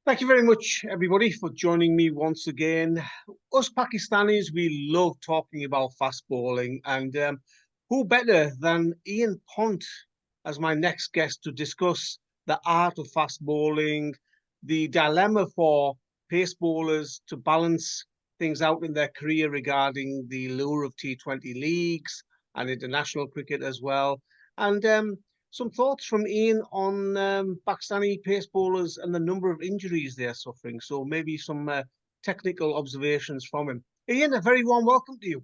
Thank you very much, everybody, for joining me once again. Us Pakistanis, we love talking about fast bowling, and who better than Ian Pont as my next guest to discuss the art of fast bowling, the dilemma for pace bowlers to balance things out in their career regarding the lure of T20 leagues and international cricket as well, and some thoughts from Ian on Pakistani pace bowlers and the number of injuries they're suffering. So maybe some technical observations from him. Ian, a very warm welcome to you.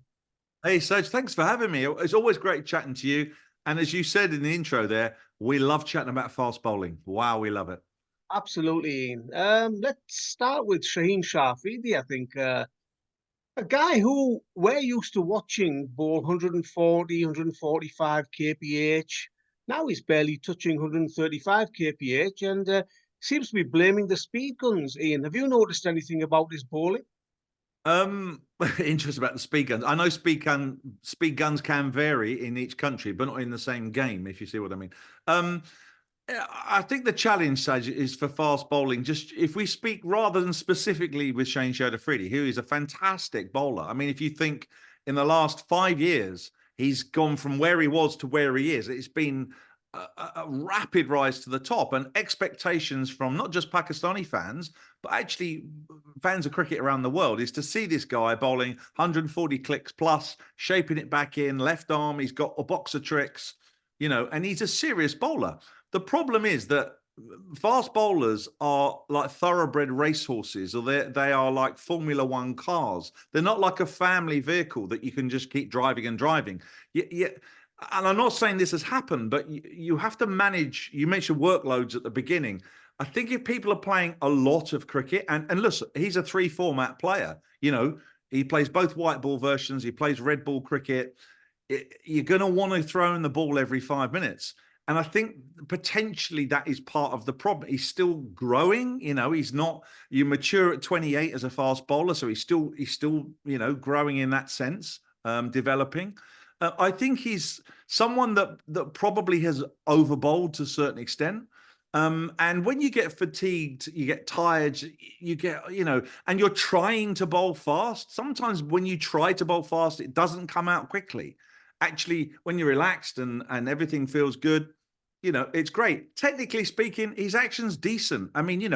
Hey, Saj, thanks for having me. It's always great chatting to you. And as you said in the intro there, we love chatting about fast bowling. Wow, we love it. Absolutely, Ian. Let's start with Shaheen Shah Afridi, I think. A guy who we're used to watching bowl 140, 145 kph. Now he's barely touching 135 kph and seems to be blaming the speed guns. Ian, have you noticed anything about his bowling? Interesting about the speed guns. I know speed guns can vary in each country, but not in the same game, if you see what I mean. I think the challenge, Saj, is for fast bowling. Just if we speak rather than specifically with Shane Afridi, who is a fantastic bowler. I mean, if you think in the last 5 years, he's gone from where he was to where he is. It's been a rapid rise to the top, and expectations from not just Pakistani fans, but actually fans of cricket around the world is to see this guy bowling 140 clicks plus, shaping it back in, left arm. He's got a box of tricks, and he's a serious bowler. The problem is that fast bowlers are like thoroughbred racehorses, or they are like Formula One cars. They're not like a family vehicle that you can just keep driving and driving. And I'm not saying this has happened, but you have to manage. You mentioned workloads at the beginning. I think if people are playing a lot of cricket, and listen, he's a 3 format player. He plays both white ball versions. He plays red ball cricket. You're going to want to throw in the ball every 5 minutes. And I think potentially that is part of the problem. He's still growing. He's not. You mature at 28 as a fast bowler, so he's still growing in that sense, developing. I think he's someone that probably has overbowled to a certain extent. And when you get fatigued, you get tired, you get, and you're trying to bowl fast. Sometimes when you try to bowl fast, it doesn't come out quickly. Actually, when you're relaxed and everything feels good, it's great. Technically speaking, his action's decent. I mean,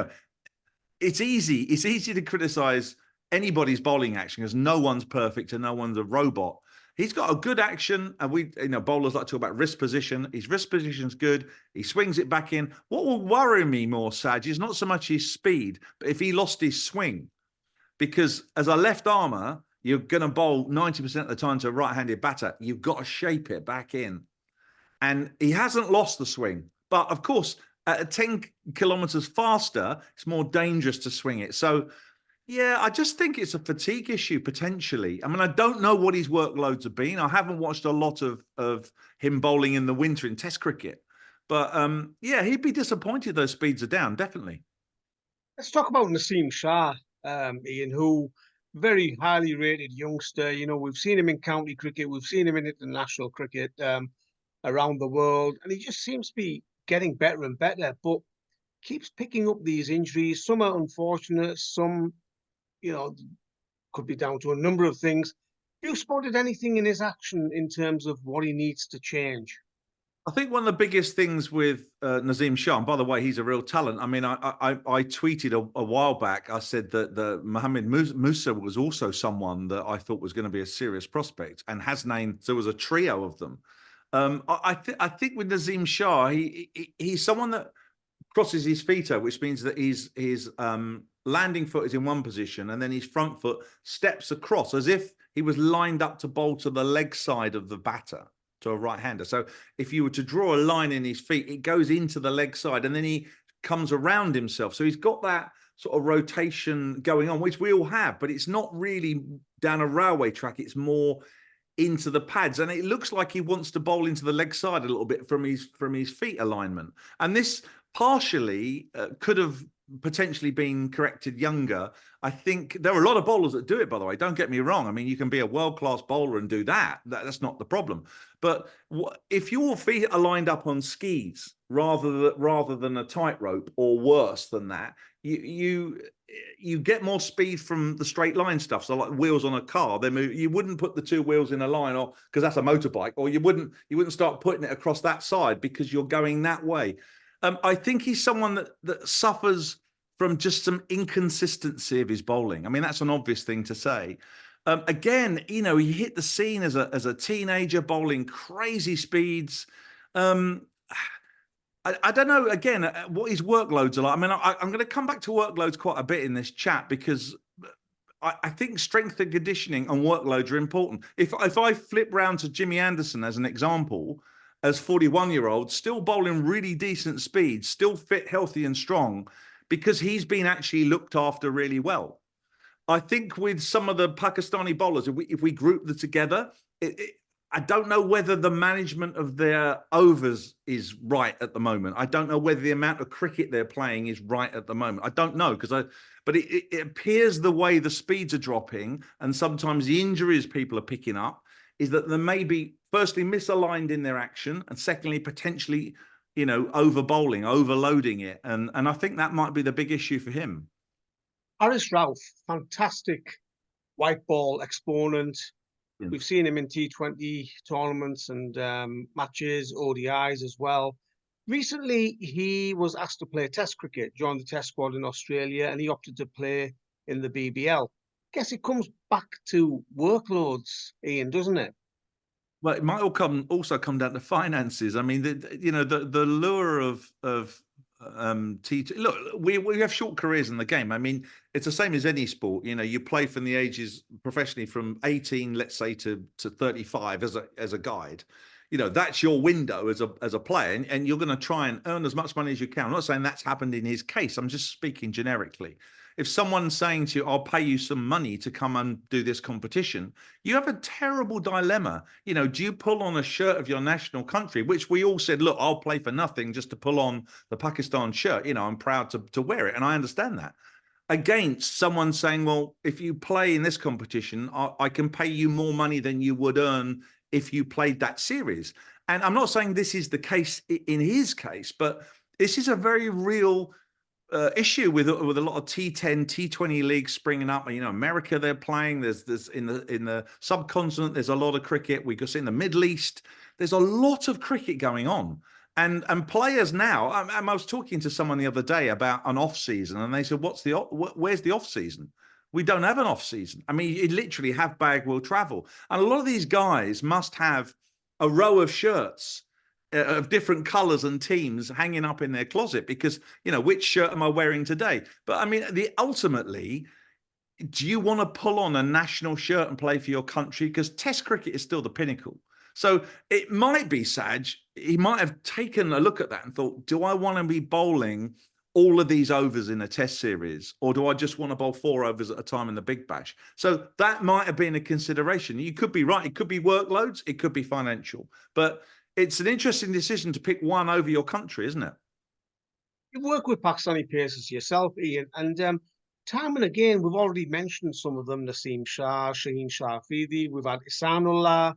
it's easy. It's easy to criticize anybody's bowling action because no one's perfect and no one's a robot. He's got a good action, and bowlers like to talk about wrist position. His wrist position's good. He swings it back in. What will worry me more, Saj, is not so much his speed, but if he lost his swing. Because as a left armer, you're going to bowl 90% of the time to a right-handed batter. You've got to shape it back in. And he hasn't lost the swing. But, of course, at 10 kilometers faster, it's more dangerous to swing it. So, yeah, I just think it's a fatigue issue, potentially. I mean, I don't know what his workloads have been. I haven't watched a lot of him bowling in the winter in Test cricket. But, yeah, he'd be disappointed those speeds are down, definitely. Let's talk about Naseem Shah, Ian, who very highly rated youngster. We've seen him in county cricket, we've seen him in international cricket around the world, and he just seems to be getting better and better, but keeps picking up these injuries. Some are unfortunate, some, could be down to a number of things. Have you spotted anything in his action in terms of what he needs to change? I think one of the biggest things with Naseem Shah, and by the way, he's a real talent. I mean, I tweeted a while back. I said that the Mohammed Musa was also someone that I thought was going to be a serious prospect, and has named. So there was a trio of them. I think with Naseem Shah, he's someone that crosses his feet out, which means that his landing foot is in one position, and then his front foot steps across as if he was lined up to bowl to the leg side of the batter, to a right-hander. So if you were to draw a line in his feet, it goes into the leg side, and then he comes around himself. So he's got that sort of rotation going on, which we all have, but it's not really down a railway track. It's more into the pads, and it looks like he wants to bowl into the leg side a little bit from his feet alignment. And this partially could have potentially been corrected younger. I think there are a lot of bowlers that do it, by the way. Don't get me wrong. I mean, you can be a world-class bowler and do that. That's not the problem. But if your feet are lined up on skis rather than a tightrope, or worse than that, you get more speed from the straight line stuff. So like wheels on a car, they move. You wouldn't put the two wheels in a line, or because that's a motorbike, or you wouldn't start putting it across that side because you're going that way. I think he's someone that suffers from just some inconsistency of his bowling. I mean, that's an obvious thing to say. Again, he hit the scene as a teenager, bowling crazy speeds. I don't know, again, what his workloads are like. I mean, I'm going to come back to workloads quite a bit in this chat because I think strength and conditioning and workloads are important. If I flip round to Jimmy Anderson as an example, as 41-year-old, still bowling really decent speeds, still fit, healthy and strong, because he's been actually looked after really well. I think with some of the Pakistani bowlers, if we group them together, I don't know whether the management of their overs is right at the moment. I don't know whether the amount of cricket they're playing is right at the moment. I don't know, but it appears the way the speeds are dropping and sometimes the injuries people are picking up is that they may be firstly misaligned in their action and secondly potentially, over bowling, overloading it, and I think that might be the big issue for him. Haris Rauf, fantastic white ball exponent. Yeah. We've seen him in T20 tournaments and matches, ODIs as well. Recently, he was asked to play Test cricket, joined the Test squad in Australia, and he opted to play in the BBL. Guess it comes back to workloads, Ian, doesn't it? Well, it might also come down to finances. I mean, the lure of T2. Look, we have short careers in the game. I mean, it's the same as any sport. You play from the ages professionally from 18, let's say, to 35 as a guide. That's your window as a player, and you're going to try and earn as much money as you can. I'm not saying that's happened in his case. I'm just speaking generically. If someone's saying to you, I'll pay you some money to come and do this competition, you have a terrible dilemma. Do you pull on a shirt of your national country, which we all said, look, I'll play for nothing just to pull on the Pakistan shirt. I'm proud to wear it. And I understand that. Against someone saying, well, if you play in this competition, I can pay you more money than you would earn if you played that series. And I'm not saying this is the case in his case, but this is a very real issue with a lot of T10, T20 leagues springing up. America, they're playing. There's in the subcontinent, there's a lot of cricket. We go see in the Middle East, there's a lot of cricket going on. And players now, I was talking to someone the other day about an off season, and they said, where's the off season? We don't have an off season. I mean, you literally have bag will travel. And a lot of these guys must have a row of shirts of different colors and teams hanging up in their closet because, which shirt am I wearing today? But I mean, ultimately, do you want to pull on a national shirt and play for your country? Because Test cricket is still the pinnacle. So it might be Saj, he might have taken a look at that and thought, do I want to be bowling all of these overs in a Test series, or do I just want to bowl 4 overs at a time in the Big Bash? So that might have been a consideration. You could be right. It could be workloads. It could be financial. But it's an interesting decision to pick one over your country, isn't it? You work with Pakistani pacers yourself, Ian, and time and again, we've already mentioned some of them, Naseem Shah, Shaheen Shah Afridi, we've had Ihsanullah,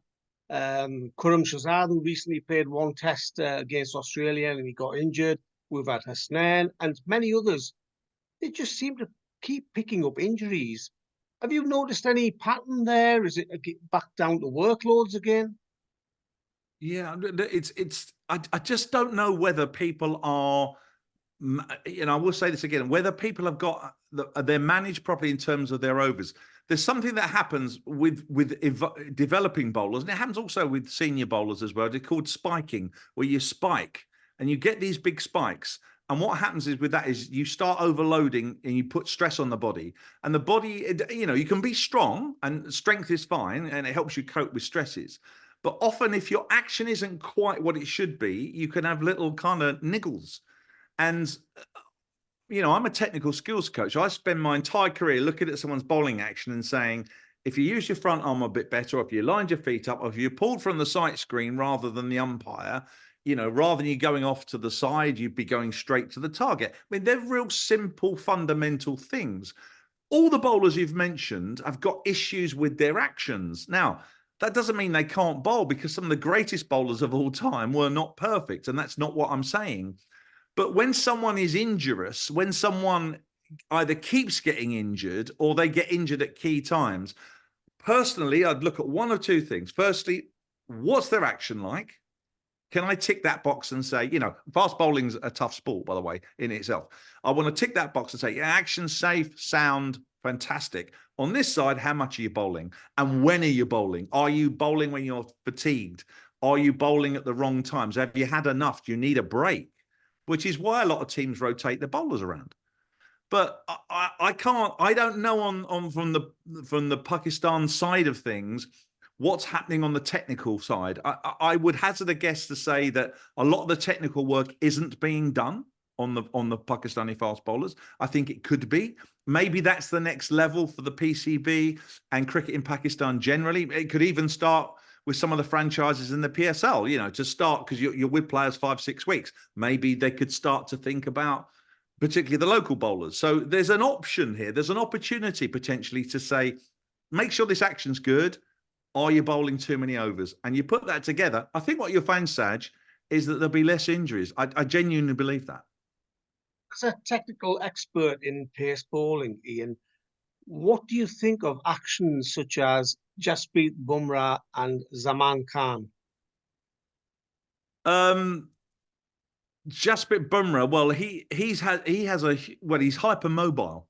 Khurram Shahzad, who recently played one Test against Australia and he got injured. We've had Hasnain and many others. They just seem to keep picking up injuries. Have you noticed any pattern there? Is it back down to workloads again? Yeah, I just don't know whether people are, I will say this again, whether people have got, they're managed properly in terms of their overs. There's something that happens with developing bowlers, and it happens also with senior bowlers as well. They're called spiking, where you spike and you get these big spikes. And what happens is with that is you start overloading and you put stress on the body. And the body, you can be strong and strength is fine and it helps you cope with stresses. But often if your action isn't quite what it should be, you can have little kind of niggles. And, I'm a technical skills coach. I spend my entire career looking at someone's bowling action and saying, if you use your front arm a bit better, or if you lined your feet up, or if you pulled from the sight screen rather than the umpire, rather than you going off to the side, you'd be going straight to the target. I mean, they're real simple, fundamental things. All the bowlers you've mentioned have got issues with their actions. Now, that doesn't mean they can't bowl, because some of the greatest bowlers of all time were not perfect. And that's not what I'm saying. But when someone is injurious, when someone either keeps getting injured or they get injured at key times. Personally, I'd look at one of two things. Firstly, what's their action like? Can I tick that box and say, fast bowling's a tough sport, by the way, in itself. I want to tick that box and say, yeah, action safe, sound, fantastic. On this side, how much are you bowling? And when are you bowling? Are you bowling when you're fatigued? Are you bowling at the wrong times? Have you had enough? Do you need a break? Which is why a lot of teams rotate the bowlers around. But I can't. I don't know on from the Pakistan side of things what's happening on the technical side. I would hazard a guess to say that a lot of the technical work isn't being done on the Pakistani fast bowlers. I think it could be. Maybe that's the next level for the PCB and cricket in Pakistan generally. It could even start with some of the franchises in the PSL. To start, because you're with players 5-6 weeks. Maybe they could start to think about particularly the local bowlers. So there's an option here. There's an opportunity potentially to say, make sure this action's good. Are you bowling too many overs? And you put that together. I think what you'll find, Saj, is that there'll be less injuries. I genuinely believe that. As a technical expert in pace bowling, Ian, what do you think of actions such as Jasprit Bumrah and Zaman Khan? Jasprit Bumrah, well, he's hypermobile.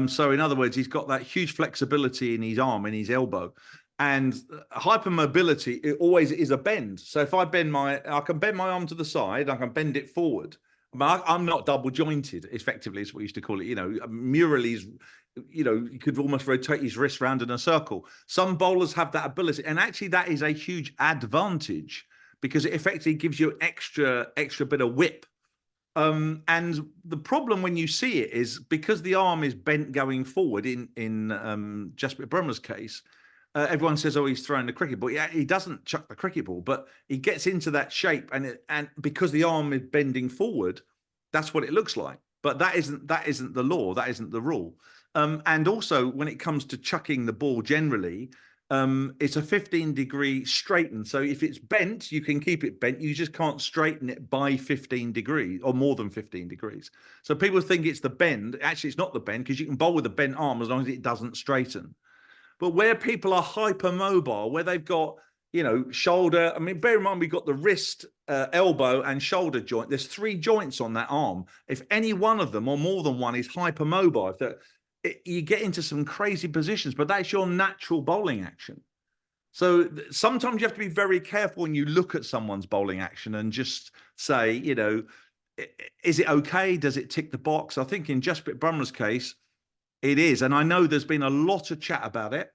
So in other words, he's got that huge flexibility in his arm and his elbow, and hypermobility, it always is a bend. So if I can bend my arm to the side, I can bend it forward. I'm not double jointed, effectively, is what we used to call it. Murali's, you could almost rotate his wrist round in a circle. Some bowlers have that ability, and actually that is a huge advantage because it effectively gives you extra bit of whip. And the problem when you see it is because the arm is bent going forward in Jasprit Bumrah's case, everyone says, oh, he's throwing the cricket ball. Yeah, he doesn't chuck the cricket ball, but he gets into that shape, and because the arm is bending forward, that's what it looks like. But that isn't the law. That isn't the rule. And also, when it comes to chucking the ball generally, it's a 15-degree straighten. So if it's bent, you can keep it bent. You just can't straighten it by 15 degrees or more than 15 degrees. So people think it's the bend. Actually, it's not the bend because you can bowl with a bent arm as long as it doesn't straighten. But where people are hypermobile, where they've got, shoulder, bear in mind, we've got the wrist, elbow and shoulder joint. There's 3 joints on that arm. If any one of them or more than one is hypermobile, you get into some crazy positions, but that's your natural bowling action. So sometimes you have to be very careful when you look at someone's bowling action and just say, is it okay? Does it tick the box? I think in Jasprit Bumrah's case, it is. And I know there's been a lot of chat about it.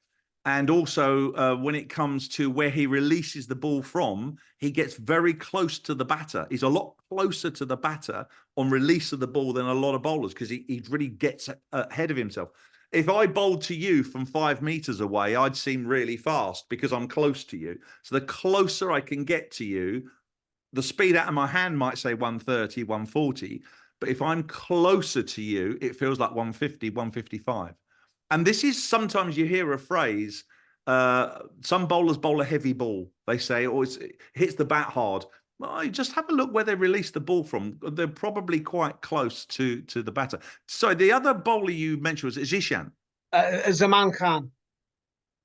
And also when it comes to where he releases the ball from, he gets very close to the batter. He's a lot closer to the batter on release of the ball than a lot of bowlers because he really gets ahead of himself. If I bowled to you from 5 meters away, I'd seem really fast because I'm close to you. So the closer I can get to you, the speed out of my hand might say 130, 140. But if I'm closer to you, it feels like 150, 155. And this is sometimes you hear a phrase, some bowlers bowl a heavy ball. They say, oh, it hits the bat hard. Well, you just have a look where they release the ball from. They're probably quite close to the batter. So the other bowler you mentioned was Zishan. Zaman Khan.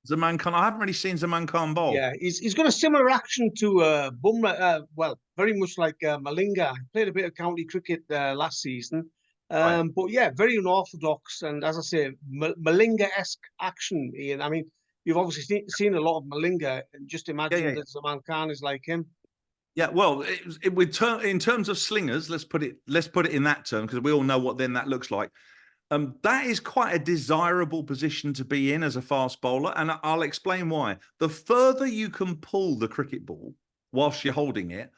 Zaman Khan. I haven't really seen Zaman Khan bowl. Yeah, he's got a similar action to Bumrah. Well, very much like Malinga. He played a bit of county cricket last season. Right. But yeah, very unorthodox. And as I say, Malinga-esque action, Ian. You've obviously seen a lot of Malinga, and just imagine that Zaman Khan is like him. Yeah, well, in terms of slingers, let's put it in that term because we all know what then that looks like. That is quite a desirable position to be in as a fast bowler, and I'll explain why. The further you can pull the cricket ball whilst you're holding it,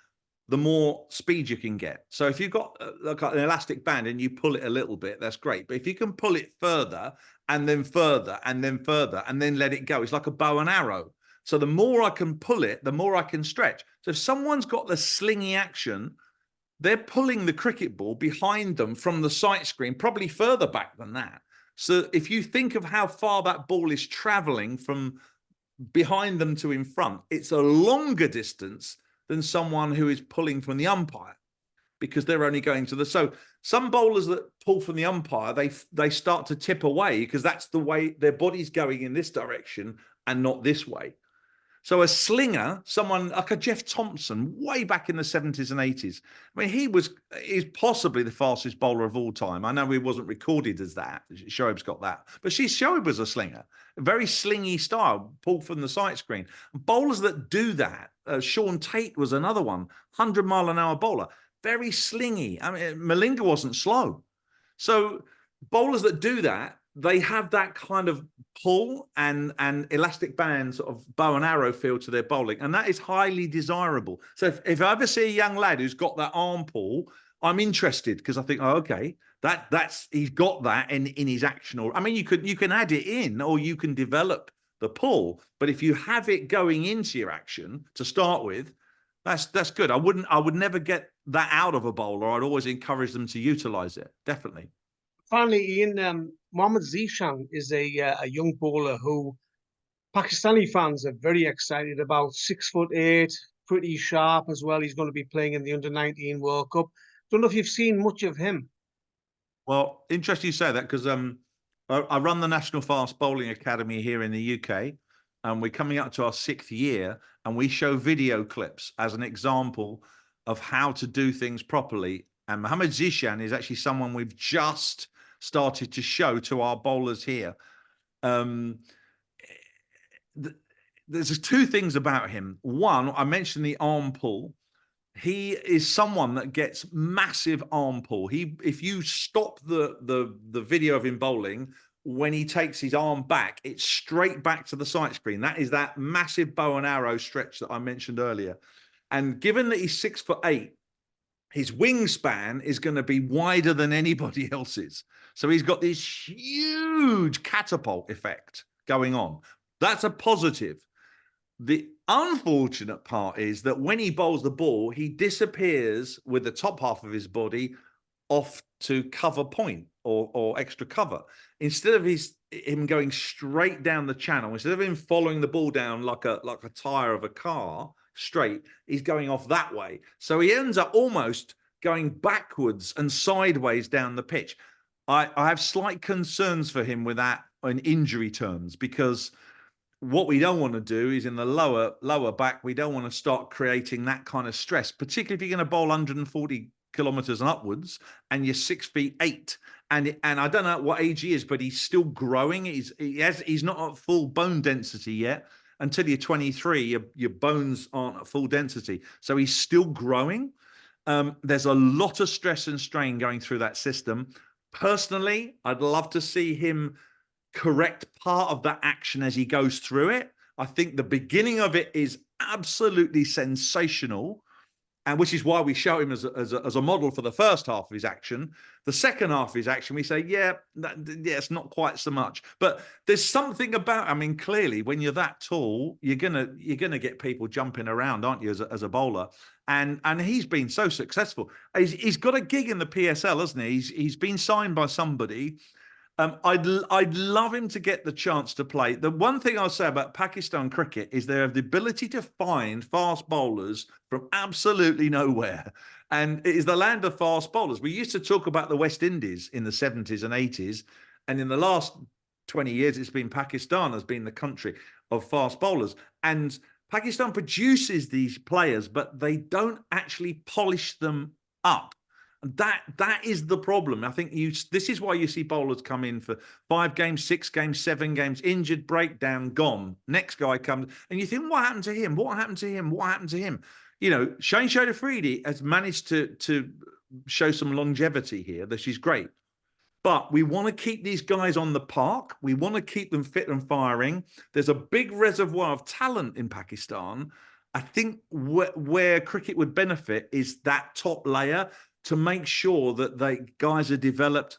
the more speed you can get. So if you've got like an elastic band and you pull it a little bit, that's great. But if you can pull it further and then further and then further and then let it go, it's like a bow and arrow. So the more I can pull it, the more I can stretch. So if someone's got the slingy action, they're pulling the cricket ball behind them from the sight screen, probably further back than that. So if you think of how far that ball is traveling from behind them to in front, it's a longer distance than someone who is pulling from the umpire. because they're only going to the. So some bowlers that pull from the umpire, they start to tip away because that's the way their body's going in this direction and not this way. So a slinger, someone like a Jeff Thompson, way back in the 70s and 80s. I mean, he's possibly the fastest bowler of all time. I know he wasn't recorded as that. Shoaib's got that. But Shoaib was a slinger. A very slingy style, pulled from the sight screen. Bowlers that do that, Sean Tate was another one, 100-mile-an-hour bowler. Very slingy. I mean, Malinga wasn't slow. So bowlers that do that, they have that kind of pull and elastic band sort of bow and arrow feel to their bowling. And that is highly desirable. So if I ever see a young lad who's got that arm pull, I'm interested because I think, oh, okay, that's he's got that in his action. Or I mean, you can add it in or you can develop the pull. But if you have it going into your action to start with, that's good. I would never get that out of a bowler. I'd always encourage them to utilize it. Definitely. Finally, Ian, Mohammad Zishan is a young bowler who Pakistani fans are very excited about. 6'8", pretty sharp as well. He's going to be playing in the Under-19 World Cup. Don't know if you've seen much of him. Well, interesting you say that because I run the National Fast Bowling Academy here in the UK, and we're coming up to our 6th year, and we show video clips as an example of how to do things properly. And Mohammad Zishan is actually someone we've just started to show to our bowlers here. There's 2 things about him. One, I mentioned the arm pull. He is someone that gets massive arm pull. If you stop the video of him bowling, when he takes his arm back, it's straight back to the sight screen. That is that massive bow and arrow stretch that I mentioned earlier. And given that he's 6'8", his wingspan is going to be wider than anybody else's. So he's got this huge catapult effect going on. That's a positive. The unfortunate part is that when he bowls the ball, he disappears with the top half of his body off to cover point or extra cover. Instead of him going straight down the channel, instead of him following the ball down like a tire of a car straight, he's going off that way. So he ends up almost going backwards and sideways down the pitch. I have slight concerns for him with that in injury terms, because what we don't want to do is in the lower back, we don't want to start creating that kind of stress, particularly if you're going to bowl 140 kilometers and upwards and you're 6'8". And I don't know what age he is, but he's still growing. He's not at full bone density yet. Until you're 23, your bones aren't at full density. So he's still growing. There's a lot of stress and strain going through that system. Personally, I'd love to see him correct part of that action as he goes through it. I think the beginning of it is absolutely sensational, and which is why we show him as a model for the first half of his action. The second half of his action, we say, yeah, it's not quite so much. But there's something about, I mean, clearly, when you're that tall, you're gonna get people jumping around, aren't you, as a bowler? And he's been so successful. He's got a gig in the PSL, hasn't he? He's been signed by somebody. I'd love him to get the chance to play. The one thing I'll say about Pakistan cricket is they have the ability to find fast bowlers from absolutely nowhere. And it is the land of fast bowlers. We used to talk about the West Indies in the 70s and 80s. And in the last 20 years, it's been Pakistan has been the country of fast bowlers. And Pakistan produces these players, but they don't actually polish them up. That is the problem. I think this is why you see bowlers come in for 5 games, 6 games, 7 games, injured, breakdown, gone. Next guy comes, and you think, what happened to him? What happened to him? What happened to him? You know, Shane Afridi has managed to show some longevity here. That she's great. But we want to keep these guys on the park. We want to keep them fit and firing. There's a big reservoir of talent in Pakistan. I think where cricket would benefit is that top layer, to make sure that the guys are developed,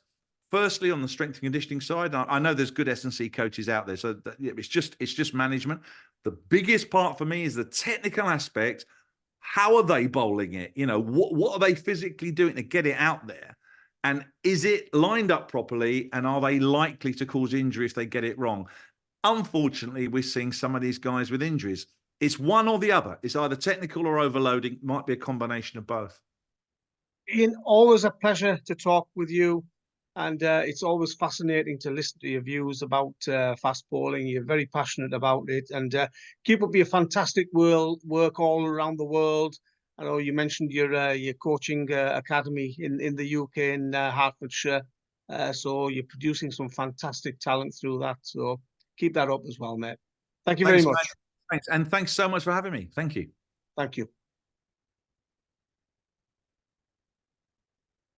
firstly on the strength and conditioning side. I know there's good S&C coaches out there, so it's just management. The biggest part for me is the technical aspect. How are they bowling it? You know, what are they physically doing to get it out there? And is it lined up properly? And are they likely to cause injury if they get it wrong? Unfortunately, we're seeing some of these guys with injuries. It's one or the other. It's either technical or overloading. Might be a combination of both. Ian, always a pleasure to talk with you. And it's always fascinating to listen to your views about fast bowling. You're very passionate about it, and keep up your fantastic work all around the world. I know you mentioned your coaching academy in the UK in Hertfordshire, so you're producing some fantastic talent through that. So keep that up as well, mate. Thank you very Thanks, much. mate. Thanks, and thanks so much for having me. Thank you. Thank you.